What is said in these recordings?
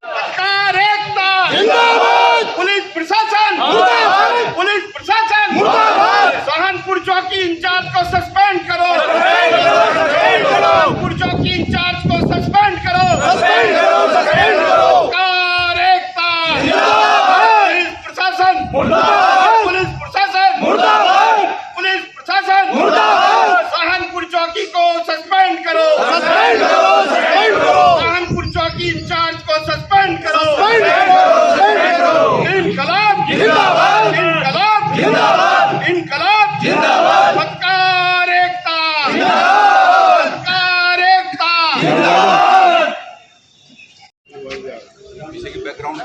सरकार एकता जिंदाबाद, पुलिस प्रशासन मुर्दाबाद, पुलिस प्रशासन मुर्दाबाद। सहारनपुर चौकी इंचार्ज को सस्पेंड करो, सहारनपुर चौकी इंचार्ज को सस्पेंड करो, सरकार एकता जिंदाबाद, पुलिस प्रशासन मुर्दाबाद, पुलिस प्रशासन मुर्दाबाद, पुलिस प्रशासन मुर्दाबाद। सहारनपुर चौकी को सस्पेंड करो, सहारनपुर चौकी इंचार्ज को सस्पेंड करो, इनकलाब जिंदाबाद, इनकलाब जिंदाबाद, इनकलाब जिंदाबाद। सरकार एकता जिंदाबाद, सरकार एकता जिंदाबाद। पीछे की बैकग्राउंड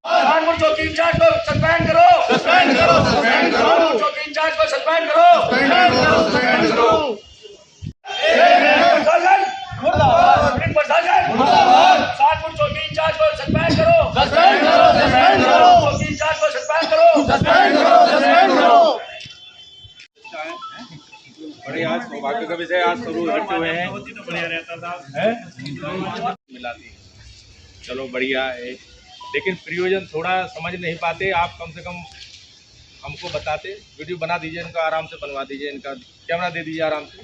सहारनपुर चौकी इंचार्ज को सस्पेंड करो, सस्पेंड करो, सस्पेंड करो, चौकी इंचार्ज को सस्पेंड करो, सस्पेंड करो, सस्पेंड करो। प्रशासन मुर्दाबाद, पुलिस प्रशासन मुर्दाबाद। सहारनपुर चौकी इंचार्ज को सस्पेंड करो, सस्पेंड करो, सस्पेंड करो, चौकी इंचार्ज को सस्पेंड करो, सस्पेंड करो, सस्पेंड करो। बड़े आज सौभाग्य का विषय आज शुरू होते हुए हैं, बढ़िया रहता था मिलाती है। चलो बढ़िया है, लेकिन प्रयोजन थोड़ा समझ नहीं पाते। आप कम से कम हमको बताते, वीडियो बना दीजिए, इनका आराम से बनवा दीजिए, इनका कैमरा दे दीजिए आराम से।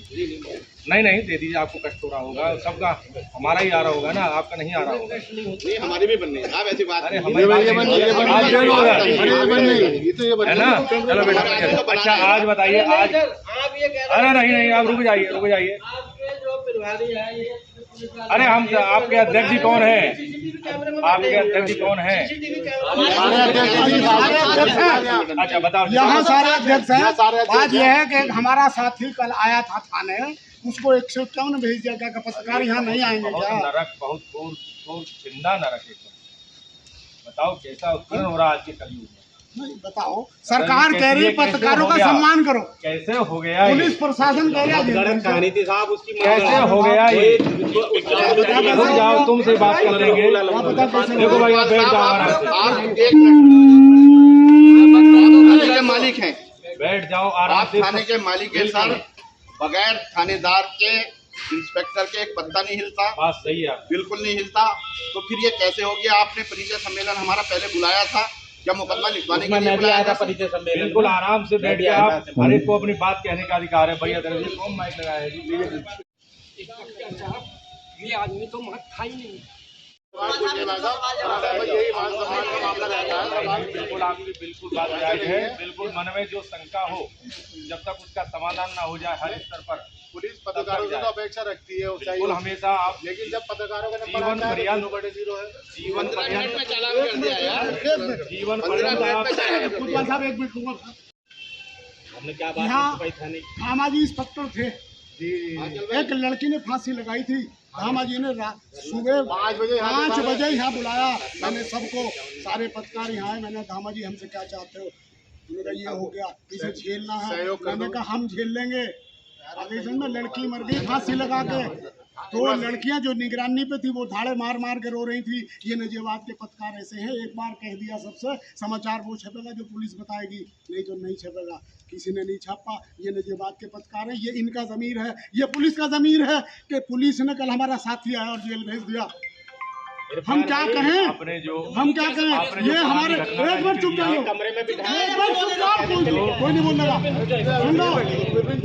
नहीं नहीं दे दीजिए, आपको कष्ट हो रहा होगा, सबका हमारा ही आ रहा होगा ना, आपका नहीं आ रहा होगा। नहीं हमारी भी बननी है, आप ऐसी बात अरे हमारी है ना। चलो बेटा, अच्छा आज बताइए, आज अरे नहीं नहीं आप रुक जाइए, रुक जाइए। अरे हम आपके अध्यक्ष जी कौन है? आपके अध्यक्ष जी कौन है? अच्छा बताओ। यहाँ सारे अध्यक्ष हैं। बात यह है कि हमारा साथी कल आया था थाने, उसको 151 भेज दिया गया। पत्रकार यहाँ नहीं आएंगे क्या? नरक, बहुत चिंदा नरक एकदम। बताओ कैसा उत्पन्न हो रहा आज के कलयुग में? नहीं बताओ, सरकार कह रही है पत्रकारों का सम्मान करो, कैसे हो गया? पुलिस प्रशासन कह रहा है कहानी थी साहब उसकी। कैसे हो गया ये? जाओ तुमसे बात कर लेंगे। देखो भाई आप बैठ जाओ आराम से, आप एक मालिक हैं, बैठ जाओ आराम आप से। थाने के मालिक हैं सर, बगैर थानेदार के इंस्पेक्टर के एक पत्ता नहीं हिलता। बात सही है, बिल्कुल नहीं हिलता। तो फिर ये कैसे हो गया? आपने परिचय सम्मेलन हमारा पहले बुलाया था, क्या मुकदमा लिखवाने के लिए बुलाया था? परिचय सम्मेलन बिल्कुल आराम से बैठ के आप हर एक को अपनी बात कहने का अधिकार है। भैया दरअसल कौन माइक लगाया है जी? ये आदमी तो मत खा ही नहीं। बिल्कुल आपकी बिल्कुल बात जायज है। बिल्कुल मन में जो शंका हो, जब तक उसका समाधान ना हो जाए हर स्तर पर, पुलिस पत्रकारों से तो अपेक्षा रखती है बिल्कुल हमेशा आप, लेकिन जब पत्रकारों का जीवन पर्यंत जीवन पर्यंत में चालान कर दिया यार, जीवन पर्यंत आप फुटबॉल साहब एक मिनट दूंगा। हमने क्या यहाँ धामाजी इंस्पेक्टर थे, एक लड़की ने फांसी लगाई थी। धामाजी ने सुबह 5 बजे यहाँ बुलाया। मैंने सबको, सारे पत्रकार यहाँ आए। मैंने धामाजी हमसे क्या चाहते हो? उन्होंने कहा ये हो गया, इसे झेलना है। मैंने कहा हम झेल लेंगे। में लड़की मर गई फांसी लगा के। 2 लड़कियां जो निगरानी पे थी वो धाड़े मार मार के रो रही थी। ये नजीबात के पत्रकार ऐसे हैं, एक बार कह दिया सबसे, समाचार वो छपेगा जो पुलिस बताएगी, नहीं तो नहीं छपेगा। किसी ने नहीं छापा। ये नजीबात के पत्रकार है, ये इनका ज़मीर है, ये पुलिस का ज़मीर है कि पुलिस ने कल हमारा साथी आया और जेल भेज दिया। हम क्या कहें? हम क्या कहें? ये हमारे एक बार चुप जाइए, कोई नहीं बोलेगा। सुनो,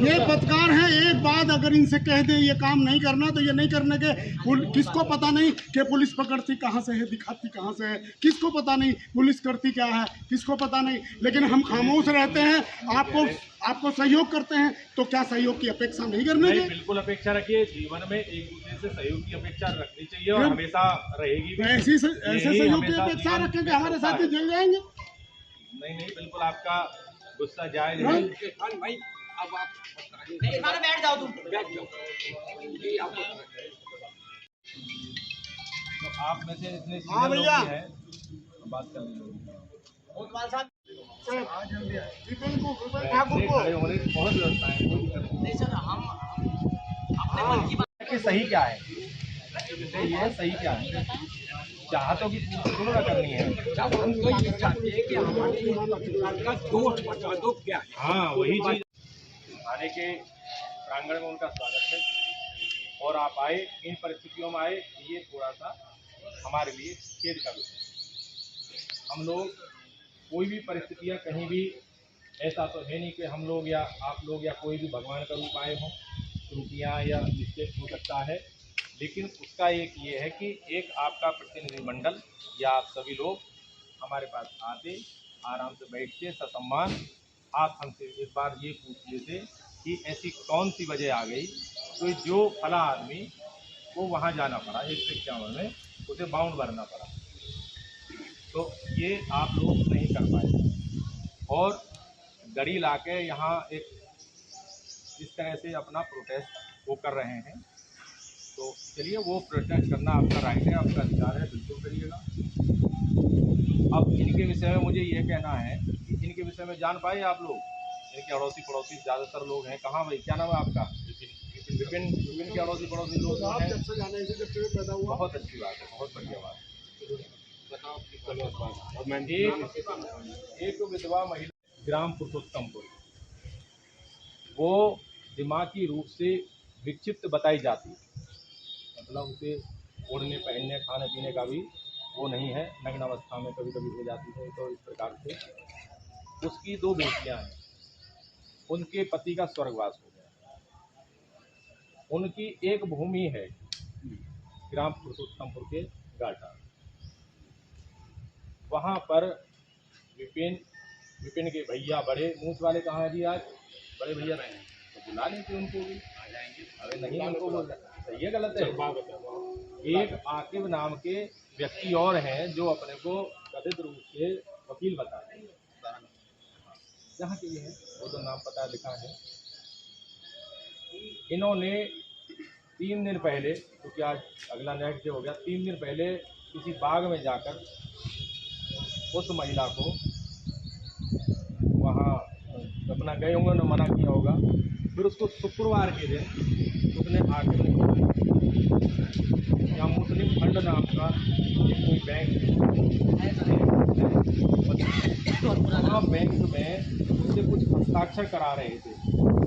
ये पत्रकार हैं, एक बात अगर इनसे कह दे ये काम नहीं करना तो ये नहीं करने के। किसको पता नहीं कि पुलिस पकड़ती कहाँ से है, दिखाती कहाँ से है, किसको पता नहीं पुलिस करती क्या है, किसको पता नहीं। लेकिन हम खामोश रहते हैं, आपको सहयोग करते हैं, तो क्या सहयोग की अपेक्षा नहीं करने की? बिल्कुल अपेक्षा रखिए। जीवन में एक दूसरे से सहयोग की अपेक्षा रखनी चाहिए और हमेशा रहेगी भी। ऐसे सहयोग की अपेक्षा रखेंगे, हमारे साथी जेल जाएंगे। नहीं नहीं बिल्कुल आपका गुस्सा जायज है। भाई अब आप बैठ जाओ, तुम बैठ जाओ। तो आप में से इतने हाँ भैया हैं, बात कर लीजिए। ठाकुर को खड़े होने की बहुत व्यवस्था है, कोई दिक्कत नहीं। सही क्या है? जैसे ये सही क्या है, चाहतों की पूर्ति थोड़ा ना करनी है। हम तो ये चाहते हैं कि हमारे का दोष बचा दो क्या है। हाँ वही चीज। थाने के प्रांगण में उनका स्वागत है और आप आए, इन परिस्थितियों में आए, ये थोड़ा सा हमारे लिए खेद का विषय। हम लोग कोई भी परिस्थितियाँ कहीं भी ऐसा तो है नहीं कि हम लोग या आप लोग या कोई भी भगवान का रूप आए हों, त्रुटियाँ या मिस्टेक हो सकता है, लेकिन उसका एक ये है कि एक आपका प्रतिनिधिमंडल या आप सभी लोग हमारे पास आते, आराम से बैठते, ससम्मान आप हमसे एक बार ये पूछ लेते कि ऐसी कौन सी वजह आ गई तो जो फला आदमी को वहाँ जाना पड़ा 151 में, उसे बाउंड भरना पड़ा। तो ये आप लोग नहीं कर पाए और गड़ी लाके यहाँ एक इस तरह से अपना प्रोटेस्ट वो कर रहे हैं। तो चलिए, वो प्रोटेस्ट करना आपका राइट है, आपका अधिकार है, बिल्कुल करिएगा। अब इनके विषय में मुझे ये कहना है कि इनके विषय में जान पाए आप लोग, इनके अड़ोसी पड़ोसी ज़्यादातर लोग हैं। कहाँ भाई, क्या नाम है आपका? विपिन। विपिन के अड़ोसी पड़ोसी लोग हैं। बहुत अच्छी बात है, बहुत बढ़िया बात है। एक विधवा महिला ग्राम पुरुषोत्तमपुर, वो दिमागी रूप से विक्षिप्त बताई जाती है, मतलब उसे ओढ़ने पहनने खाने पीने का भी वो नहीं है, नग्न अवस्था में कभी कभी हो जाती है। तो इस प्रकार से उसकी 2 बेटियां हैं, उनके पति का स्वर्गवास हो गया। उनकी एक भूमि है ग्राम पुरुषोत्तमपुर के गाटा, वहाँ पर विपिन के भैया बड़े मूछ वाले कहाँ हैं जी? आज बड़े भैया रहे हैं तो बुला लेते उनको भी, आ जाएंगे। अरे नहीं, उनको बोल सही है गलत है? एक आकिब नाम के व्यक्ति और हैं जो अपने को कथित रूप से वकील बताते हैं, जहाँ के लिए है वो तो नाम पता लिखा है। इन्होंने 3 दिन पहले, क्योंकि आज अगला नेक्स्ट डे हो गया, 3 दिन पहले किसी बाग में जाकर उस महिला को वहाँ अपना गए होंगे, उन्होंने मना किया होगा। फिर उसको शुक्रवार के दिन उसने आके या मुस्लिम फंड नाम का एक कोई बैंक वहाँ बैंक में उससे कुछ हस्ताक्षर करा रहे थे।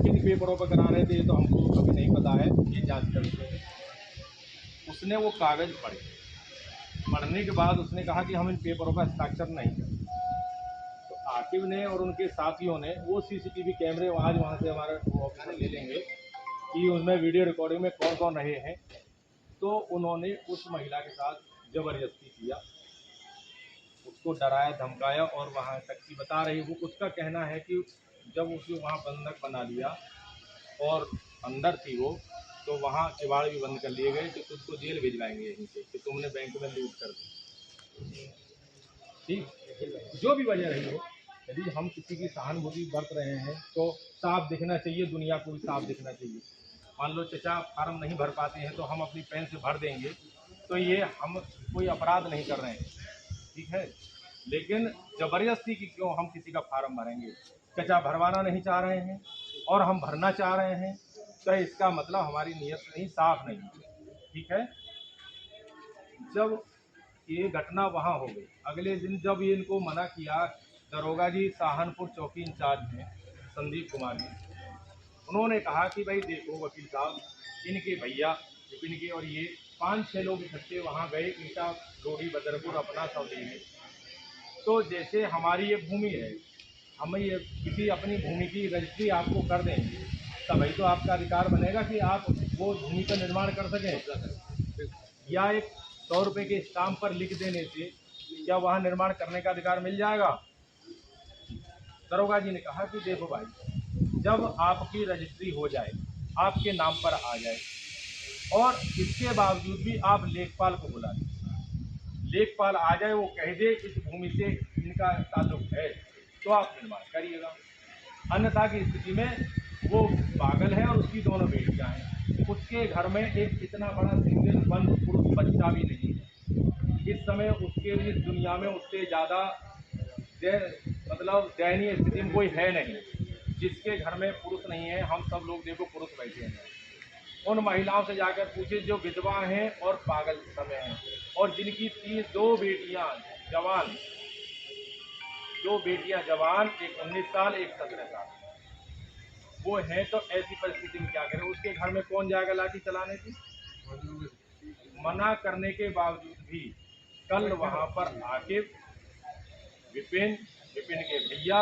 किन पेपरों पर करा रहे थे तो हमको कभी नहीं पता है, ये जांच करते। उसने वो कागज़ पढ़ने के बाद उसने कहा कि हम इन पेपरों पर हस्ताक्षर नहीं करें। तो आकिब ने और उनके साथियों ने वो सीसीटीवी कैमरे आज वहाँ से हमारे ऑफिस में ले लेंगे कि उसमें वीडियो रिकॉर्डिंग में कौन कौन रहे हैं। तो उन्होंने उस महिला के साथ ज़बरदस्ती किया, उसको डराया धमकाया और वहाँ तक की बता रही, वो उसका कहना है कि जब उसे वहाँ बंधक बना लिया और अंदर थी वो, तो वहाँ किवाड़ भी बंद कर लिए गए कि तुझको जेल भिजवाएंगे यहीं से कि तुमने बैंक में लूट कर दी। ठीक, जो भी वजह रही हो, यदि हम किसी की सहानुभूति बरत रहे हैं तो साफ दिखना चाहिए, दुनिया को भी साफ दिखना चाहिए। मान लो चचा फार्म नहीं भर पाते हैं तो हम अपनी पेन से भर देंगे, तो ये हम कोई अपराध नहीं कर रहे हैं, ठीक है। लेकिन ज़बरदस्ती की क्यों हम किसी का फार्म भरेंगे? चचा भरवाना नहीं चाह रहे हैं और हम भरना चाह रहे हैं, तो इसका मतलब हमारी नीयत नहीं, साफ नहीं, ठीक है। जब ये घटना वहाँ हो गई, अगले दिन जब ये इनको मना किया, दरोगा जी सहारनपुर चौकी इंचार्ज हैं संदीप कुमार जी, उन्होंने कहा कि भाई देखो वकील साहब, इनके भैया विपिन के और ये 5-6 लोग इकट्ठे वहाँ गए ईटा रोडी बदरपुर अपना सब लेने। तो जैसे हमारी ये भूमि है, हम ये किसी अपनी भूमि की रजिस्ट्री आपको कर देंगे, तभी तो आपका अधिकार बनेगा कि आप वो भूमि का निर्माण कर सकें। या एक 100 रुपये के स्टाम्प पर लिख देने से क्या वहाँ निर्माण करने का अधिकार मिल जाएगा? दरोगा जी ने कहा कि देखो भाई, जब आपकी रजिस्ट्री हो जाए, आपके नाम पर आ जाए और इसके बावजूद भी आप लेखपाल को बुला दें, लेखपाल आ जाए, वो कह दे इस भूमि से इनका ताल्लुक है, तो आप निर्माण करिएगा। अन्यथा की स्थिति में वो पागल है और उसकी दोनों बेटियां हैं, उसके घर में एक इतना बड़ा सिंगल बंद पुरुष बच्चा भी नहीं है। इस समय उसके लिए दुनिया में उससे ज़्यादा मतलब दयनीय स्थिति में कोई है नहीं, जिसके घर में पुरुष नहीं है। हम सब लोग देखो पुरुष बैठे हैं, उन महिलाओं से जाकर पूछे जो विधवा हैं और पागल समय हैं और जिनकी 2 बेटियां जवान, 2 बेटियां जवान, एक 19 साल एक 17 साल वो हैं, तो ऐसी परिस्थिति में क्या करें? उसके घर में कौन जाएगा लाठी चलाने की? मना करने के बावजूद भी कल वहां पर आकिब, विपिन के भैया,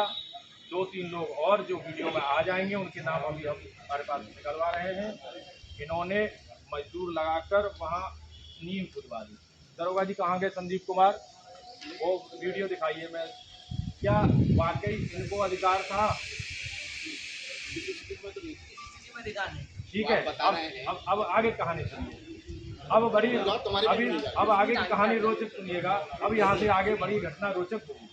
2-3 लोग और जो वीडियो में आ जाएंगे, उनके नाम अभी हम हमारे पास निकलवा रहे हैं, इन्होंने मजदूर लगाकर वहां नींव खुदवा दी। दरोगा जी कहाँ गए संदीप कुमार? वो वीडियो दिखाइए। मैं क्या वाकई इनको अधिकार था? ठीक है, अब आगे कहानी सुनिए। अब आगे की कहानी रोचक सुनिएगा। अब यहाँ से आगे बड़ी घटना रोचक होगी।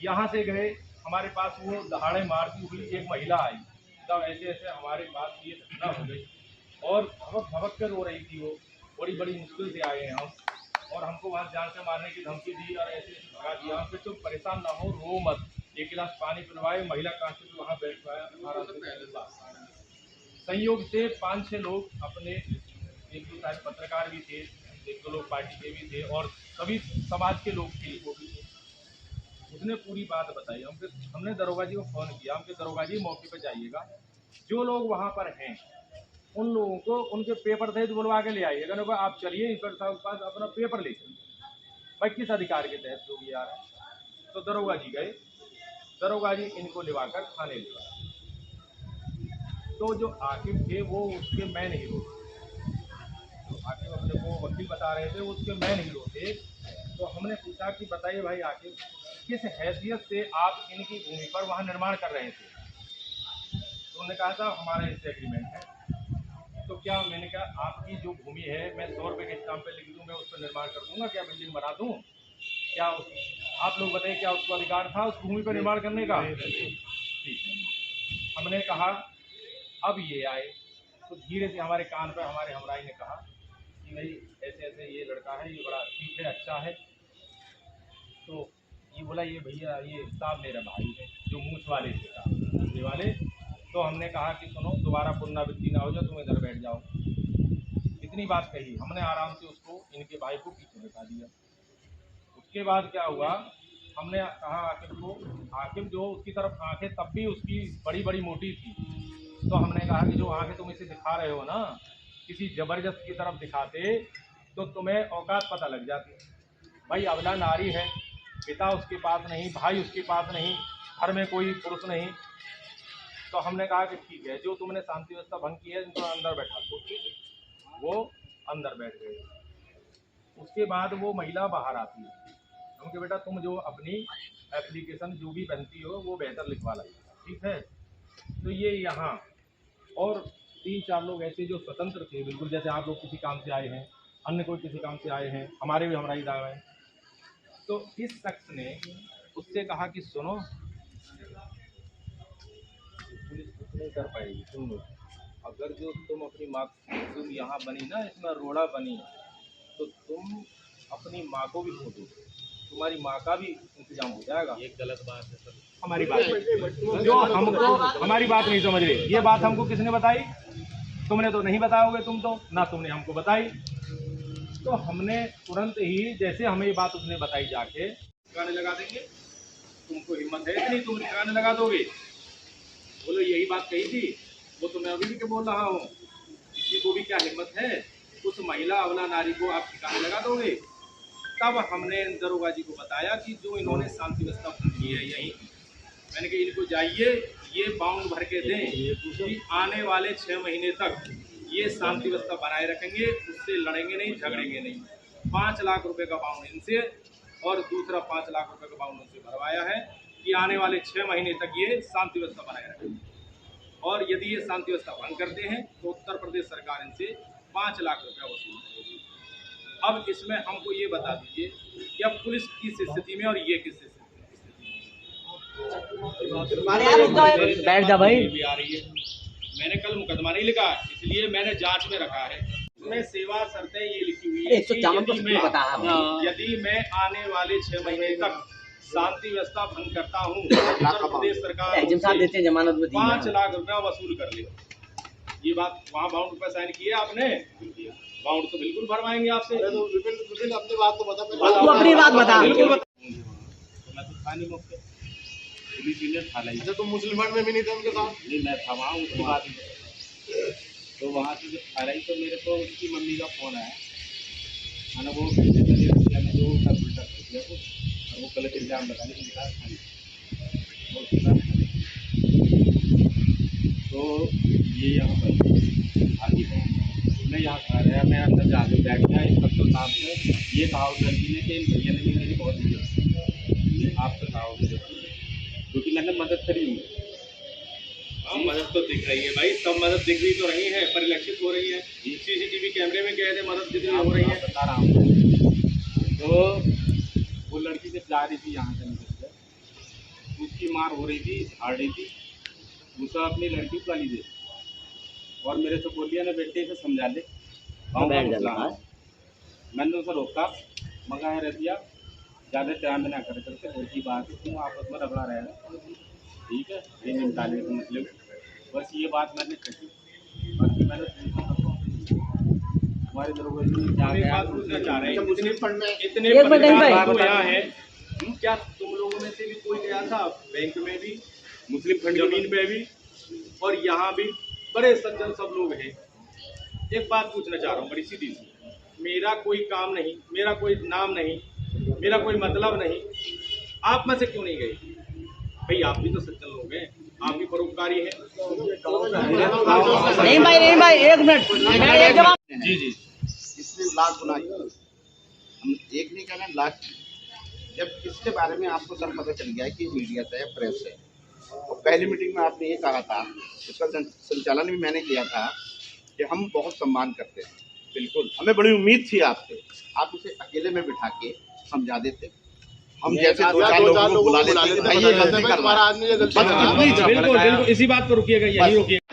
यहाँ से गए, हमारे पास वो दहाड़े मारती हुई एक महिला आई, तब ऐसे हमारे पास ये घटना हो गई और भवक कर रो रही थी। वो बड़ी मुश्किल से आए हैं हम, और हमको वहाँ जान से मारने की धमकी दी और ऐसे भगा दिया। फिर तो परेशान ना हो, रो मत, 1 गिलास पानी पिलवाए। महिला कांस्टेबल वहाँ बैठ पाया। संयोग से 5-6 लोग अपने, 1-2 शायद पत्रकार भी थे, 1-2 लोग पार्टी के भी थे और सभी समाज के लोग थे, वो भी थे। उसने पूरी बात बताई। हमने दरोगा जी को फ़ोन किया, हमके दरोगा जी मौके पर जाइएगा, जो लोग वहाँ पर हैं उन लोगों को उनके पेपर सहित बुलवा के ले आइएगा। ना आप चलिए इंस्पेक्टर साहब के पास अपना पेपर ले चलिए, भाई किस अधिकार के तहत लोग ये आ रहे हैं। तो दरोगा जी गए, दरोगा जी इनको लिवाकर थाने ले गए। तो जो आकिब थे वो उसके मैन हीरो, आकिब अपने को वकील बता रहे थे, वो उसके मैन हीरो थे। तो हमने पूछा कि बताइए भाई आकिब, किस हैसियत से आप इनकी भूमि पर वहाँ निर्माण कर रहे थे? तो उन्होंने कहा था हमारा इससे एग्रीमेंट है। तो क्या, मैंने कहा आपकी जो भूमि है मैं 100 रुपये के स्टाम्प पे लिख दूँ, मैं उस पर निर्माण कर दूँगा, क्या बिल्डिंग बना दूँ? क्या आप लोग बताइए, क्या उसको अधिकार था उस भूमि पर निर्माण करने का? ठीक है। हमने कहा अब ये आए तो धीरे से हमारे कान पर हमारे हमराई ने कहा कि भाई ऐसे ये लड़का है, ये बड़ा ठीक है, अच्छा है। तो ये बोला ये भैया ये साहब मेरा भाई है, जो मूछ वाले थे साहब ये वाले। तो हमने कहा कि सुनो, दोबारा पुनरावृत्ति ना हो जाए, तुम इधर बैठ जाओ। इतनी बात कही, हमने आराम से उसको, इनके भाई को पीछे बैठा दिया। उसके बाद क्या हुआ, हमने कहा आकिब को, आकिब जो उसकी तरफ आंखें तब भी उसकी बड़ी मोटी थी, तो हमने कहा कि जो आंखें तुम इसे दिखा रहे हो ना, किसी जबरदस्त की तरफ दिखाते तो तुम्हें औकात पता लग जाती। भाई अबला नारी है, पिता उसके पास नहीं, भाई उसके पास नहीं, घर में कोई पुरुष नहीं। तो हमने कहा कि ठीक है, जो तुमने शांति व्यवस्था भंग की है इनको अंदर बैठा दो। वो अंदर बैठ गए। उसके बाद वो महिला बाहर आती है, हमके बेटा तुम जो अपनी एप्लीकेशन जो भी बनती हो वो बेहतर लिखवा लाइएगा, ठीक है। तो ये यहाँ और 3-4 लोग ऐसे जो स्वतंत्र थे बिल्कुल, जैसे आप लोग किसी काम से आए हैं, अन्य कोई किसी काम से आए हैं, हमारे भी हमारा दावा है। तो इस शख्स ने उससे कहा कि सुनो, पुलिस कुछ नहीं कर पाएगी, सुन लो, अगर जो तुम अपनी माँ तुम यहाँ बनी ना, इसमें रोड़ा बनी, तो तुम अपनी माँ को भी खो दो, तुम्हारी माँ का भी इंतजाम हो जाएगा। ये गलत बात है सर, हमारी बात जो हमको, हमारी बात नहीं समझ रहे। ये बात हमको किसने बताई? तुमने तो नहीं बताओगे, तुम तो ना तुमने हमको बताई। तो हमने तुरंत ही, जैसे हमें ये बात उसने बताई, जाके ठिकाने लगा देंगे, तुमको हिम्मत है इतनी, तुम ठिकाने लगा दोगे? बोलो यही बात कही थी, वो तो मैं अभी भी बोल रहा हूँ, किसी को भी क्या हिम्मत है? उस महिला अबला नारी को आप ठिकाने लगा दोगे? तब हमने दरोगा जी को बताया कि जो इन्होंने शांति व्यवस्था की है यहीं, मैंने कहा इनको जाइए ये बाउंड भर के दें कि आने वाले 6 महीने तक ये शांति व्यवस्था बनाए रखेंगे, उससे लड़ेंगे नहीं, झगड़ेंगे नहीं। 5 लाख रुपए का बाउंड इनसे और दूसरा 5 लाख रुपए का बाउंड उनसे भरवाया है कि आने वाले 6 महीने तक ये शांति व्यवस्था बनाए रखेंगे, और यदि ये शांति व्यवस्था भंग करते हैं तो उत्तर प्रदेश सरकार इनसे 5 लाख रुपया वसूल करेगी। अब इसमें हमको ये बता दीजिए कि अब पुलिस किस स्थिति में और ये किस स्थिति में? बैठ जा भाई। भी आ रही है, मैंने कल मुकदमा नहीं लिखा, इसलिए मैंने जांच में रखा है। इसमें सेवा शर्तें ये लिखी हुई है कि यदि मैं आने वाले 6 महीने तक शांति व्यवस्था भंग करता हूँ, उत्तर प्रदेश सरकार 5 लाख रुपया वसूल कर ले। ये बात वहाँ बाउंड पर साइन किया आपने? बाउंड तो बिल्कुल भरवाएंगे आपसे। विपिन अपनी बात तो बता। तू अपनी बात बता। बिल्कुल बता। मैं तो था नहीं मौके, पुलिस यूनियन था नहीं। तो मुसलमान में भी नहीं थे उनके साथ? नहीं, मैं था वहाँ उसके बाद। तो वहाँ से जब आ रही तो मेरे को उसकी मम्मी का फ़ोन आया, मैंने वो मैंने जो उसका उल्टा कर दिया तो, और वो गलत इल्ज़ाम लगाने के लिए तो ये यहाँ पर आगे है। मैं यहाँ खा रहा, मैं अंदर जाके बैठ गया इंस्पेक्टर साहब से, ये कहा उस लड़की ने कि इन भैया ने भी मेरी बहुत इज्जत आप तो कहा क्योंकि मैंने मदद करी हुई। हाँ, मदद तो दिख रही है भाई, सब मदद दिख रही तो रही है, परिलक्षित हो रही है। सीसीटीवी कैमरे में कह रहे मदद कितनी हो रही है, बता रहा हूँ। तो वो लड़की जब जा रही थी यहाँ से निकल कर, उसकी मार हो रही थी, हार रही थी, उसका अपनी लड़की को गाली दे और मेरे से बोलिया ने बेटे से समझा ले। मैंने उसे रोका, मगा है रतिया ज़्यादा टाइम ना कर करके घर की बात क्यों आपस में रगड़ा रहेगा, ठीक है, ये निपटाने का मतलब बस ये बात मैंने कही। बाकी मैंने हमारे दरोगा जी बात पूछना चाह रहे हैं, इतने यहाँ है क्या तुम लोगों में से भी कोई गया था बैंक में भी, मुस्लिम फंड जमीन पे भी, और यहाँ भी बड़े सज्जन सब लोग हैं। एक बात पूछना चाह रहा हूँ बड़ी सीधी सी, मेरा कोई काम नहीं, मेरा कोई नाम नहीं, मेरा कोई मतलब नहीं, आप में से क्यों नहीं गए भाई? आप भी तो सज्जन लोग हैं, आप भी परोपकारी हैं। नहीं भाई एक मिनट जी जी, इसने लाख गुना किया। हम एक नहीं कह रहे, लाख। जब इसके बारे में आपको सर पता चल गया कि मीडिया से है, प्रेस है, तो पहली मीटिंग में आपने ये कहा था, उसका संचालन भी मैंने किया था कि हम बहुत सम्मान करते हैं। बिल्कुल, हमें बड़ी उम्मीद थी आपसे, आप उसे अकेले में बिठा के समझा देते। हम जैसे दो चार लोगों को बुला लेते, भाई ये गलती कर रहा है, बिल्कुल बिल्कुल, इसी बात पर रुकिएगा, यही रुकिएगा।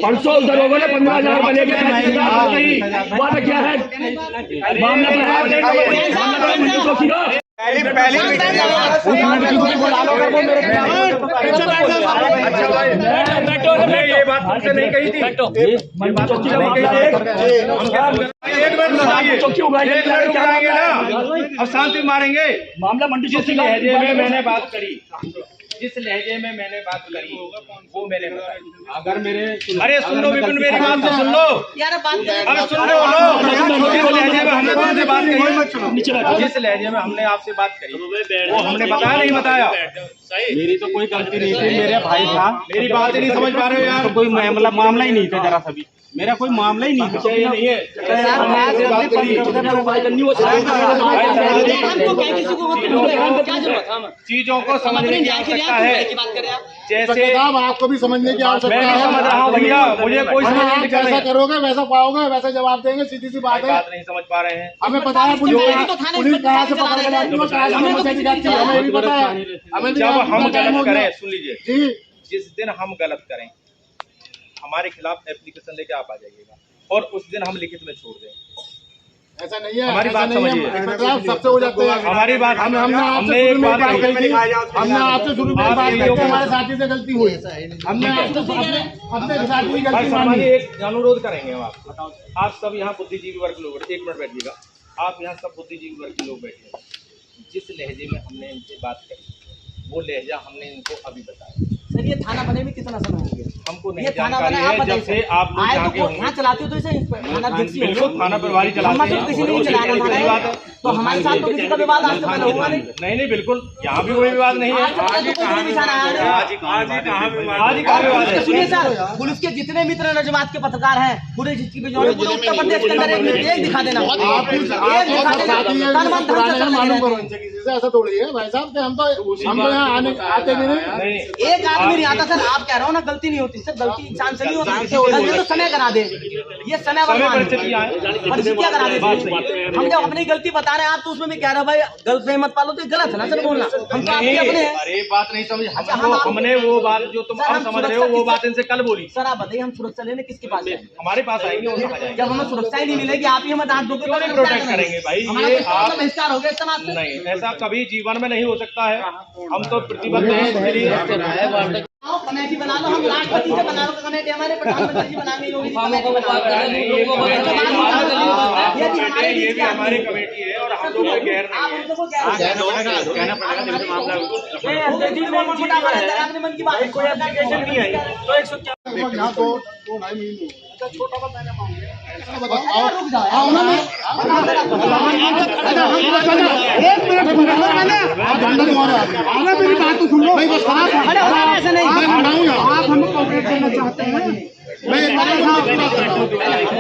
परसों उधर होगा ना 15,000 बनेगी, बात क्या है मामला ये बात हमसे नहीं कही थी, अब शांति मारेंगे। मामला मंडी जिस लहजे में मैंने बात करी, जिस लहजे में मैंने बात करी वो मैंने अगर मेरे अरे सुन लो विपिन, मेरी बात तो सुन लो यार, बात अरे सुन लो, जिस लहजे में हमने तुमसे बात करी, जिस लहजे में हमने आपसे बात करी वो हमने बताया नहीं बताया? मेरी तो कोई गलती नहीं थी, मेरे भाई था। मेरी बात ही नहीं समझ पा रहे हो यार? तो कोई मामला ही नहीं था, जरा सा भी मेरा कोई मामला ही नहीं था। नहीं है चीजों को समझने की आवश्यकता है, जैसे आपको भी समझने की आवश्यकता मैं है। समझ रहा हूँ भैया, मुझे कोई समझ नहीं जैसा करोगे वैसा पाओगे, वैसा जवाब देंगे, सीधी सी बात है। बात नहीं समझ पा रहे हैं। हमें बताया पुलिस कहाँ से पकड़ के लाती है, कहाँ से समस्या जाती है, हमें भी पता है। हमें भी जब हम गलत हो गया। करें, सुन लीजिए, जी, जिस दिन हम गलत करें हमारे खिलाफ एप्लीकेशन लेके आप आ जाइएगा और उस दिन हम लिखित में छोड़ दें। ऐसा नहीं है, हमारी ऐसा बात नहीं है, समझिए। मतलब सबसे हो जाते हैं। हमारी बात हमने हमने आपसे एक शुरू में बात बात कही कही थी, हमने आपसे शुरू में बात की, हमारे साथी से गलती हुई, हमने आपसे अपने साथी की गलती मानी। हमारी एक अनुरोध करेंगे हम आपको, आप सब यहाँ बुद्धिजीवी वर्ग लोग, एक मिनट बैठिएगा, आप यहाँ सब बुद्धिजीवी वर्ग के लोग बैठिए। जिस लहजे में हमने इनसे बात करी वो लहजा हमने इनको अभी बताया। सर ये थाना बने में कितना समय हो गया? हमको नहीं ये थाना जानकारी बना आप है, बताइए जब से सर। आप लोग आए यहाँ तो के वो होंगे। थाना चलाते हो तो इसे थाना अध्यक्ष ही बिल्कुल होंगे। थाना प्रभारी चलाते हम तो हैं, किसी ने नहीं और चलाया कोई थाना बात है। तो हमारे साथ तो किसी का विवाद आज तक बना हुआ नहीं। नहीं बिल्कुल यहाँ भी कोई विवाद नहीं है। आज तक तो कोई निशान आया नहीं। आज ही कहाँ विवाद है? सुनिए सर, पुलिस के जितने मित्र नजमात के पत्रकार हैं पूरे डिस्ट्रिक्ट में जो पूरे उत्तर प्रदेश के अंदर एक दिखा देना, एक दिखा देना। तन मन धन से सब लगे रहते हैं। किसी से ऐसा थोड़ी है भाई साहब कि हम तो यहाँ आते भी नहीं। नहीं एक आदमी नहीं आता सर, आप कह रहे हो ना गलती नहीं होती सर, गलती इंसान से नहीं होती। गलती तो समय करा दे, ये समय परिस्थितियां करा दे। हम जब अपनी गलती बता रहे हैं आप तो उसमें भी कह रहे हो भाई गलत मत पालो, तो गलत है ना सर बोलना। हम तो आपके अपने हैं। अरे बात नहीं समझ, अच्छा, हम आप- हमने वो बात जो तुम सर, अब हम समझ रहे हो सुरक्षा वो किस- बात इनसे कल बोली। सर आप बताइए हम सुरक्षा लेने किसके पास जाएं? हमारे पास आएंगे और कहाँ जाएंगे? जब हमें सुरक्षा ही नहीं मिलेगी आप ही हमें डांट दोगे क्यों नहीं प्रोटेक्ट करेंगे भाई? हमारा ये तो आप बहिष्कार हो गया समाज से। नहीं, ऐसा कभी जीवन में नहीं हो सकता है। हम तो प्रतिबद्ध हैं इसके लिए। आओ कमेटी बना लो, हम राष्ट्रपति से बना लो कमेटी, हमारे प्रधानमंत्री जी बनाएंगे, योगी जी कमेटी बना लो। ये भी हमारी कमेटी है और हम लोग कोई गैर आप नहीं है। उनको को कहना पड़ेगा जब से मामला अपने मन की बात कोई एप्लीकेशन नहीं आई तो 151 यहाँ तो 2-2.5 महीने अच्छा छोटा सा मैंने मांग लिया। रुक जाओ आओ ना मैं एक मिनट आना मेरी बात तो सुन लो भाई बस खड़े हो जाओ, ऐसे नहीं। मैं खड़ा हूँ। आप हमें कोऑपरेट करना चाहते हैं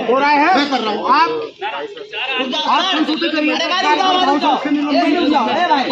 हो रहा है मैं कर रहा हूँ आप समझौते करिए। अरे भाई रुक जाओ, रुक जाओ, रुक जाओ, ए भाई।